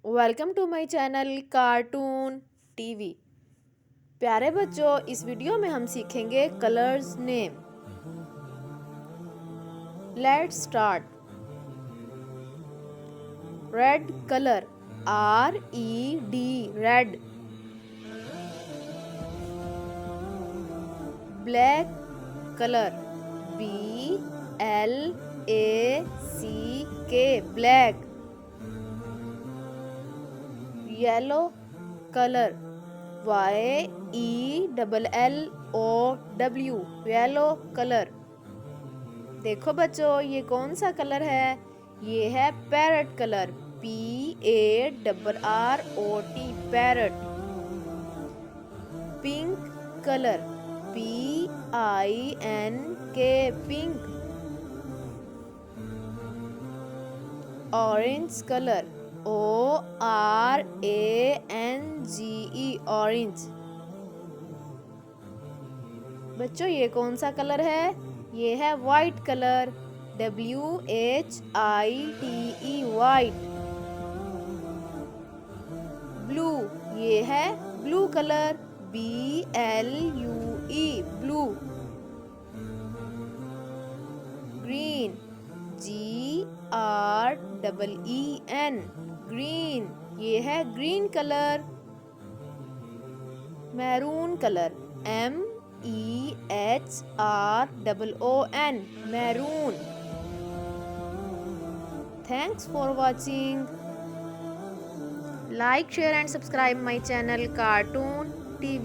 Welcome to my channel cartoon TV. प्यारे बच्चों, इस वीडियो में हम सीखेंगे colours name. Let's start. Red colour, RED, red. Black colour, BLACK, black. Yellow colour, YELLOW, yellow colour. देखो बच्चों, ये कौन सा कलर है? ये है parrot colour, PARROT, parrot. Pink colour, PINK, pink. Orange colour, ORANGE, orange. बच्चों, ये कौन सा कलर है? ये है white colour, WHITE, white. Blue, ये है blue colour, BLUE, blue. Green, GREEN, green, ये है green colour. Maroon colour, MEHRON, maroon. Thanks for watching. Like, share and subscribe my channel Cartoon TV.